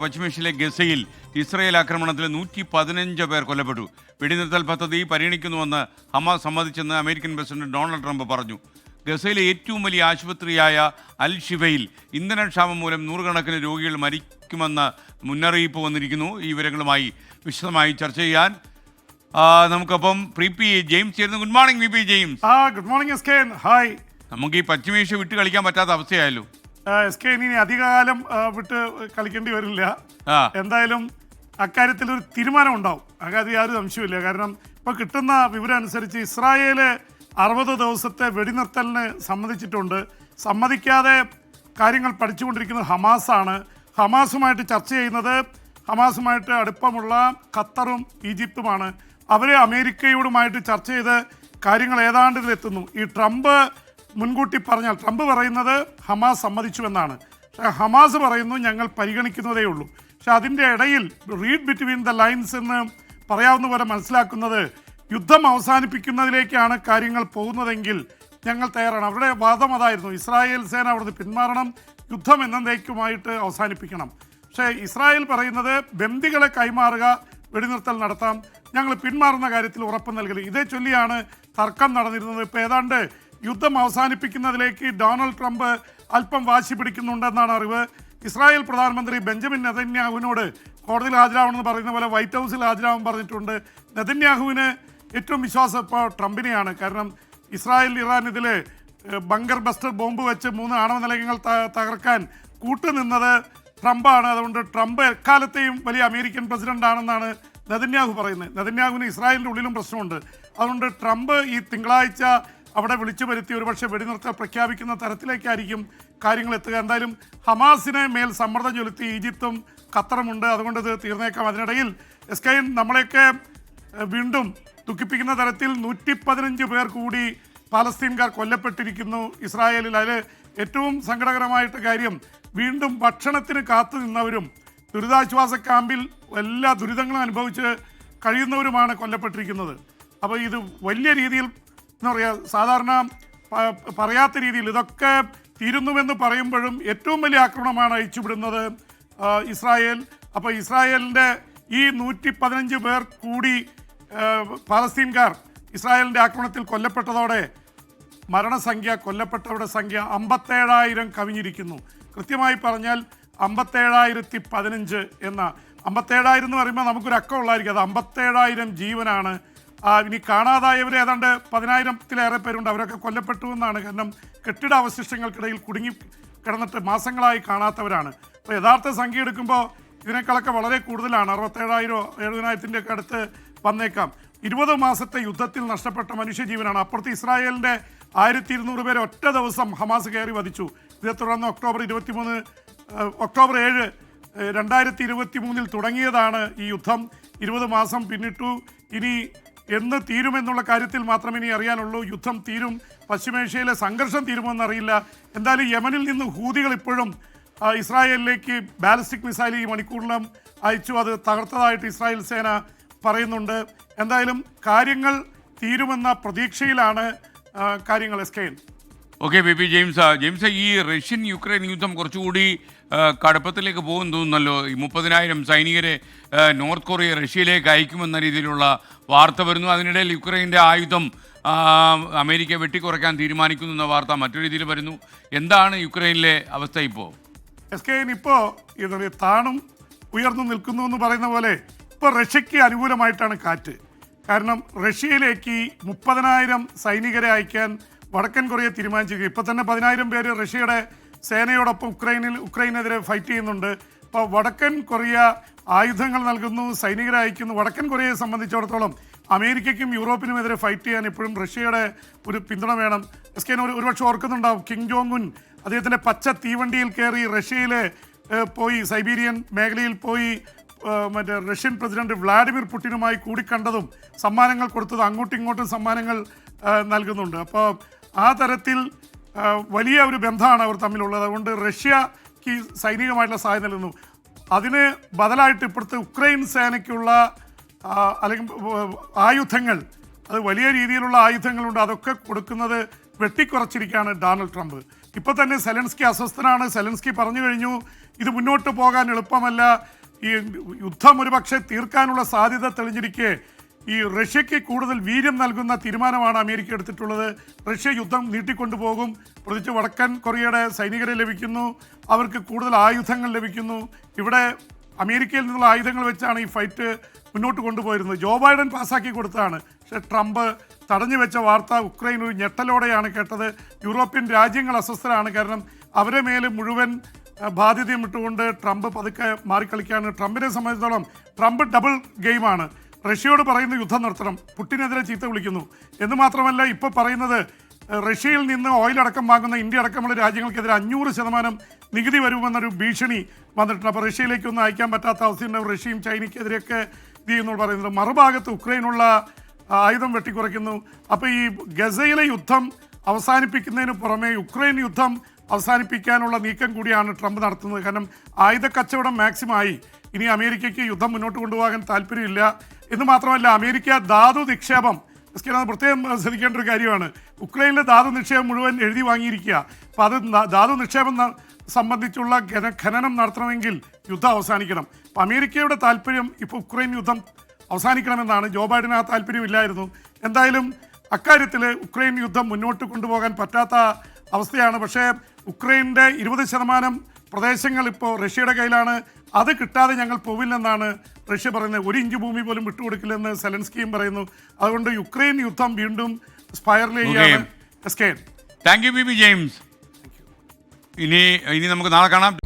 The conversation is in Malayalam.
പശ്ചിമേഷ്യയിലെ ഗസയിൽ ഇസ്രയേൽ ആക്രമണത്തിൽ 115 പേർ കൊല്ലപ്പെട്ടു. വെടിനിർത്തൽ പദ്ധതി പരിഗണിക്കുന്നുവെന്ന് ഹമാസ് സമ്മതിച്ചെന്ന് അമേരിക്കൻ പ്രസിഡന്റ് ഡൊണാൾഡ് ട്രംപ് പറഞ്ഞു. ഗസയിലെ ഏറ്റവും വലിയ ആശുപത്രിയായ അൽ ഷിഫയിൽ ഇന്ധനക്ഷാമം മൂലം നൂറുകണക്കിന് രോഗികൾ മരിക്കുമെന്ന് മുന്നറിയിപ്പ് വന്നിരിക്കുന്നു. ഈ വിവരങ്ങളുമായി വിശദമായി ചർച്ച ചെയ്യാൻ നമുക്കൊപ്പം പി ജെയിംസ് ചേരുന്നു. Good morning P James. Good morning. Hi. നമുക്ക് ഈ പശ്ചിമേഷ്യ വിട്ട് കളിക്കാൻ പറ്റാത്ത അവസ്ഥയായല്ലോ. ഇനി അധികകാലം വിട്ട് കളിക്കേണ്ടി വരില്ല. എന്തായാലും അക്കാര്യത്തിൽ ഒരു തീരുമാനം ഉണ്ടാവും, അക്കാര്യത്തിൽ യാതൊരു സംശയമില്ല. കാരണം ഇപ്പോൾ കിട്ടുന്ന വിവരം അനുസരിച്ച് ഇസ്രായേല് 60 ദിവസത്തെ വെടിനിർത്തലിന് സമ്മതിച്ചിട്ടുണ്ട്. സമ്മതിക്കാതെ കാര്യങ്ങൾ പഠിച്ചുകൊണ്ടിരിക്കുന്നത് ഹമാസാണ്. ഹമാസുമായിട്ട് ചർച്ച ചെയ്യുന്നത് ഹമാസുമായിട്ട് അടുപ്പമുള്ള ഖത്തറും ഈജിപ്തുമാണ്. അവർ അമേരിക്കയോടുമായിട്ട് ചർച്ച ചെയ്ത് കാര്യങ്ങൾ ഏതാണ്ട് ഇതിലെത്തുന്നു. ഈ ട്രംപ് മുൻകൂട്ടി പറഞ്ഞാൽ ട്രംപ് പറയുന്നത് ഹമാസ് സമ്മതിച്ചു എന്നാണ്. പക്ഷേ ഹമാസ് പറയുന്നു ഞങ്ങൾ പരിഗണിക്കുന്നതേ ഉള്ളൂ. പക്ഷെ അതിൻ്റെ ഇടയിൽ റീഡ് ബിറ്റ്വീൻ ദ ലൈൻസ് എന്ന് പറയാവുന്ന പോലെ മനസ്സിലാക്കുന്നത് യുദ്ധം അവസാനിപ്പിക്കുന്നതിലേക്കാണ് കാര്യങ്ങൾ പോകുന്നതെങ്കിൽ ഞങ്ങൾ തയ്യാറാണ്. അവരുടെ വാദം അതായിരുന്നു, ഇസ്രായേൽ സേന അവിടുന്ന് പിന്മാറണം, യുദ്ധം എന്നേക്കുമായിട്ട് അവസാനിപ്പിക്കണം. പക്ഷേ ഇസ്രായേൽ പറയുന്നത് ബന്ദികളെ കൈമാറുക, വെടിനിർത്തൽ നടത്താം, ഞങ്ങൾ പിന്മാറുന്ന കാര്യത്തിൽ ഉറപ്പ് നൽകരുത്. ഇതേ ചൊല്ലിയാണ് തർക്കം നടന്നിരുന്നത്. ഇപ്പോൾ ഏതാണ്ട് യുദ്ധം അവസാനിപ്പിക്കുന്നതിലേക്ക് ഡൊണാൾഡ് ട്രംപ് അല്പം വാശി പിടിക്കുന്നുണ്ടെന്നാണ് അറിവ്. ഇസ്രായേൽ പ്രധാനമന്ത്രി ബെഞ്ചമിൻ നെതന്യാഹുവിനോട് കോടതിയിൽ ഹാജരാവണമെന്ന് പറയുന്ന പോലെ വൈറ്റ് ഹൗസിൽ ഹാജരാവാൻ പറഞ്ഞിട്ടുണ്ട്. നെതന്യാഹുവിന് ഏറ്റവും വിശ്വാസം ഇപ്പോൾ ട്രംപിനെയാണ്. കാരണം ഇസ്രായേൽ ഇറാൻ ഇതിൽ ബങ്കർ ബസ്റ്റർ ബോംബ് വെച്ച് 3 ആണവ നിലയങ്ങൾ തകർക്കാൻ കൂട്ടുനിന്നത് ട്രംപാണ്. അതുകൊണ്ട് ട്രംപ് എക്കാലത്തെയും വലിയ അമേരിക്കൻ പ്രസിഡന്റാണെന്നാണ് നെതന്യാഹു പറയുന്നത്. നെതന്യാഹുവിന് ഇസ്രായേലിൻ്റെ ഉള്ളിലും പ്രശ്നമുണ്ട്. അതുകൊണ്ട് ട്രംപ് ഈ തിങ്കളാഴ്ച അവിടെ വിളിച്ചു വരുത്തി ഒരുപക്ഷെ വെടിനിർത്തൽ പ്രഖ്യാപിക്കുന്ന തരത്തിലേക്കായിരിക്കും കാര്യങ്ങൾ എത്തുക. എന്തായാലും ഹമാസിനെ മേൽ സമ്മർദ്ദം ചെലുത്തി ഈജിപ്തും ഖത്തറുമുണ്ട്. അതുകൊണ്ട് ഇത് തീർന്നേക്കാം. അതിനിടയിൽ എസ്കൈൻ നമ്മളെയൊക്കെ വീണ്ടും ദുഃഖിപ്പിക്കുന്ന തരത്തിൽ 115 പേർ കൂടി പാലസ്തീൻകാർ കൊല്ലപ്പെട്ടിരിക്കുന്നു ഇസ്രായേലിൽ. അതിൽ ഏറ്റവും സങ്കടകരമായിട്ട് കാര്യം വീണ്ടും ഭക്ഷണത്തിന് കാത്തു നിന്നവരും ദുരിതാശ്വാസ ക്യാമ്പിൽ എല്ലാ ദുരിതങ്ങളും അനുഭവിച്ച് കഴിയുന്നവരുമാണ് കൊല്ലപ്പെട്ടിരിക്കുന്നത്. അപ്പോൾ ഇത് വലിയ രീതിയിൽ എന്താ പറയുക, സാധാരണ പറയാത്ത രീതിയിൽ ഇതൊക്കെ തീരുന്നുവെന്ന് പറയുമ്പോഴും ഏറ്റവും വലിയ ആക്രമണമാണ് അയച്ചുവിടുന്നത് ഇസ്രായേൽ. അപ്പോൾ ഇസ്രായേലിൻ്റെ ഈ 115 പേർ കൂടി പാലസ്തീൻകാർ ഇസ്രായേലിൻ്റെ ആക്രമണത്തിൽ കൊല്ലപ്പെട്ടതോടെ മരണസംഖ്യ, കൊല്ലപ്പെട്ടവരുടെ സംഖ്യ 57,000 കവിഞ്ഞിരിക്കുന്നു. കൃത്യമായി പറഞ്ഞാൽ 57,015 എന്ന 57,000 എന്ന് പറയുമ്പോൾ നമുക്കൊരു അക്കം ഉള്ളായിരിക്കും. അത് 57,000 ജീവനാണ്. ഇനി കാണാതായവർ ഏതാണ്ട് 10,000-ത്തിലേറെ പേരുണ്ട്. അവരൊക്കെ കൊല്ലപ്പെട്ടു എന്നാണ്. കാരണം കെട്ടിട അവശിഷ്ടങ്ങൾക്കിടയിൽ കുടുങ്ങി കിടന്നിട്ട് മാസങ്ങളായി കാണാത്തവരാണ്. അപ്പോൾ യഥാർത്ഥ സംഖ്യ എടുക്കുമ്പോൾ ഇതിനേക്കാളൊക്കെ വളരെ കൂടുതലാണ്. 67,000 70,000-ൻ്റെ ഒക്കെ അടുത്ത് വന്നേക്കാം. 20 മാസത്തെ യുദ്ധത്തിൽ നഷ്ടപ്പെട്ട മനുഷ്യജീവനാണ്. അപ്പുറത്ത് ഇസ്രായേലിൻ്റെ 1200 പേരെ ഒറ്റ ദിവസം ഹമാസ് കയറി വധിച്ചു. ഇതേ തുടർന്ന് ഒക്ടോബർ 7, 2023 തുടങ്ങിയതാണ് ഈ യുദ്ധം. 20 മാസം പിന്നിട്ടു. ഇനി എന്ന് തീരുമെന്നുള്ള കാര്യത്തിൽ മാത്രമേ ഇനി അറിയാനുള്ളൂ. യുദ്ധം തീരും, പശ്ചിമേഷ്യയിലെ സംഘർഷം തീരുമെന്നറിയില്ല. എന്തായാലും യമനിൽ നിന്ന് ഹൂതികൾ ഇപ്പോഴും ഇസ്രായേലിലേക്ക് ബാലിസ്റ്റിക് മിസൈൽ ഈ മണിക്കൂറിലും അയച്ചു. അത് തകർത്തതായിട്ട് ഇസ്രായേൽ സേന പറയുന്നുണ്ട്. എന്തായാലും കാര്യങ്ങൾ തീരുമെന്ന പ്രതീക്ഷയിലാണ് കാര്യങ്ങൾ. എസ്കെയിൻ. ഓക്കെ പി ജെയിംസ്, ഈ റഷ്യൻ യുക്രൈൻ യുദ്ധം കുറച്ചുകൂടി കടുപ്പത്തിലേക്ക് പോകും തോന്നുന്നല്ലോ. ഈ 30,000 സൈനികരെ നോർത്ത് കൊറിയ റഷ്യയിലേക്ക് അയക്കുമെന്ന രീതിയിലുള്ള വാർത്ത വരുന്നു. അതിനിടയിൽ യുക്രൈൻ്റെ ആയുധം അമേരിക്ക വെട്ടിക്കുറയ്ക്കാൻ തീരുമാനിക്കുന്നു എന്ന വാർത്ത മറ്റൊരു രീതിയിൽ വരുന്നു. എന്താണ് യുക്രൈനിലെ അവസ്ഥ ഇപ്പോൾ? എസ്കെയിൻ, ഇപ്പോൾ താണും ഉയർന്നു നിൽക്കുന്നു എന്ന് പറയുന്ന പോലെ ഇപ്പോൾ റഷ്യയ്ക്ക് അനുകൂലമായിട്ടാണ് കാറ്റ്. കാരണം റഷ്യയിലേക്ക് 30,000 സൈനികരെ അയക്കാൻ വടക്കൻ കൊറിയ തീരുമാനിച്ചിരിക്കുക. ഇപ്പോൾ തന്നെ 10,000 പേര് റഷ്യയുടെ സേനയോടൊപ്പം ഉക്രൈനെതിരെ ഫൈറ്റ് ചെയ്യുന്നുണ്ട്. അപ്പോൾ വടക്കൻ കൊറിയ ആയുധങ്ങൾ നൽകുന്നു, സൈനികരെ അയക്കുന്നു. വടക്കൻ കൊറിയയെ സംബന്ധിച്ചിടത്തോളം അമേരിക്കയ്ക്കും യൂറോപ്പിനുമെതിരെ ഫൈറ്റ് ചെയ്യാൻ എപ്പോഴും റഷ്യയുടെ ഒരു പിന്തുണ വേണം. എസ്കെയിൻ ഒരുപക്ഷെ ഓർക്കുന്നുണ്ടാവും, കിം ജോങ് ഉൻ അദ്ദേഹത്തിൻ്റെ പച്ച തീവണ്ടിയിൽ കയറി റഷ്യയിൽ പോയി സൈബീരിയൻ മേഖലയിൽ പോയി മറ്റേ റഷ്യൻ പ്രസിഡന്റ് വ്ളാഡിമിർ പുടിനുമായി കൂടിക്കണ്ടതും സമ്മാനങ്ങൾ കൊടുത്തതും അങ്ങോട്ടും ഇങ്ങോട്ടും സമ്മാനങ്ങൾ നൽകുന്നുണ്ട്. അപ്പോൾ ആ തരത്തിൽ വലിയ ഒരു ബന്ധമാണ് അവർ തമ്മിലുള്ളത്. അതുകൊണ്ട് റഷ്യക്ക് സൈനികമായിട്ടുള്ള സഹായം നൽകുന്നു. അതിന് ബദലായിട്ട് ഇപ്പോഴത്തെ ഉക്രൈൻ സേനയ്ക്കുള്ള അല്ലെങ്കിൽ ആയുധങ്ങൾ, അത് വലിയ രീതിയിലുള്ള ആയുധങ്ങളുണ്ട്, അതൊക്കെ കൊടുക്കുന്നത് വെട്ടിക്കുറച്ചിരിക്കുകയാണ് ഡൊണാൾഡ് ട്രംപ്. ഇപ്പോൾ തന്നെ സെലൻസ്കി അസ്വസ്ഥനാണ്. സെലൻസ്കി പറഞ്ഞു കഴിഞ്ഞു ഇത് മുന്നോട്ട് പോകാൻ എളുപ്പമല്ല. ഈ യുദ്ധം ഒരുപക്ഷെ തീർക്കാനുള്ള സാധ്യത തെളിഞ്ഞിരിക്കെ ഈ റഷ്യയ്ക്ക് കൂടുതൽ വീര്യം നൽകുന്ന തീരുമാനമാണ് അമേരിക്ക എടുത്തിട്ടുള്ളത്. റഷ്യ യുദ്ധം നീട്ടിക്കൊണ്ടുപോകും. പ്രത്യേകിച്ച് വടക്കൻ കൊറിയയുടെ സൈനികരെ ലഭിക്കുന്നു, അവർക്ക് കൂടുതൽ ആയുധങ്ങൾ ലഭിക്കുന്നു. ഇവിടെ അമേരിക്കയിൽ നിന്നുള്ള ആയുധങ്ങൾ വെച്ചാണ് ഈ ഫൈറ്റ് മുന്നോട്ട് കൊണ്ടുപോയിരുന്നത്. ജോ ബൈഡൻ പാസ്സാക്കി കൊടുത്തതാണ്. പക്ഷേ ട്രംപ് തടഞ്ഞു വെച്ച വാർത്ത ഉക്രൈൻ ഒരു ഞെട്ടലോടെയാണ് കേട്ടത്. യൂറോപ്യൻ രാജ്യങ്ങൾ അസ്വസ്ഥരാണ്. കാരണം അവരെ മേൽ മുഴുവൻ ബാധ്യതയും ഇട്ടുകൊണ്ട് ട്രംപ് പതുക്കെ മാറിക്കളിക്കുകയാണ്. ട്രംപിനെ സംബന്ധിച്ചിടത്തോളം ട്രംപ് ഡബിൾ ഗെയിമാണ്. റഷ്യയോട് പറയുന്ന യുദ്ധം നിർത്തണം, പുടിനെതിരെ ചീത്ത വിളിക്കുന്നു എന്ന് മാത്രമല്ല ഇപ്പോൾ പറയുന്നത് റഷ്യയിൽ നിന്ന് ഓയിൽ അടക്കം വാങ്ങുന്ന ഇന്ത്യ അടക്കമുള്ള രാജ്യങ്ങൾക്കെതിരെ 500% നികുതി വരുമെന്നൊരു ഭീഷണി വന്നിട്ടുണ്ട്. അപ്പോൾ റഷ്യയിലേക്കൊന്നും അയക്കാൻ പറ്റാത്ത അവസ്ഥയുണ്ടാവും. റഷ്യയും ചൈനയ്ക്കെതിരെയൊക്കെ ഇത് ചെയ്യുന്നു പറയുന്നത്. മറുഭാഗത്ത് ഉക്രൈനുള്ള ആയുധം വെട്ടിക്കുറയ്ക്കുന്നു. അപ്പോൾ ഈ ഗസയിലെ യുദ്ധം അവസാനിപ്പിക്കുന്നതിന് പുറമെ യുക്രൈൻ യുദ്ധം അവസാനിപ്പിക്കാനുള്ള നീക്കം കൂടിയാണ് ട്രംപ് നടത്തുന്നത്. കാരണം ആയുധ കച്ചവടം മാക്സിമമായി. ഇനി അമേരിക്കയ്ക്ക് യുദ്ധം മുന്നോട്ട് കൊണ്ടുപോകാൻ താല്പര്യമില്ല എന്ന് മാത്രമല്ല അമേരിക്ക ധാതു നിക്ഷേപം പ്രത്യേകം ശ്രദ്ധിക്കേണ്ട ഒരു കാര്യമാണ്. ഉക്രൈനിലെ ധാതു നിക്ഷേപം മുഴുവൻ എഴുതി വാങ്ങിയിരിക്കുക. അപ്പോൾ അത് ധാതു നിക്ഷേപം സംബന്ധിച്ചുള്ള ഖനനം നടത്തണമെങ്കിൽ യുദ്ധം അവസാനിക്കണം. അപ്പോൾ അമേരിക്കയുടെ താല്പര്യം ഇപ്പോൾ ഉക്രൈൻ യുദ്ധം അവസാനിക്കണമെന്നാണ്. ജോ ബൈഡന് ആ താല്പര്യമില്ലായിരുന്നു. എന്തായാലും അക്കാര്യത്തിൽ ഉക്രൈൻ യുദ്ധം മുന്നോട്ട് കൊണ്ടുപോകാൻ പറ്റാത്ത അവസ്ഥയാണ്. പക്ഷേ ഉക്രൈൻ്റെ 20% പ്രദേശങ്ങൾ ഇപ്പോൾ റഷ്യയുടെ കയ്യിലാണ്. അത് കിട്ടാതെ ഞങ്ങൾ പോവില്ലെന്നാണ് റഷ്യ പറയുന്നത്. 1 ഇഞ്ച് ഭൂമി പോലും വിട്ടുകൊടുക്കില്ലെന്ന് സെലൻസ്കിയും പറയുന്നു. അതുകൊണ്ട് യുക്രൈൻ യുദ്ധം വീണ്ടും സ്പൈറൽ ചെയ്യുകയാണ്. Thank you B James. ഇനി നമുക്ക് നാളെ കാണാം.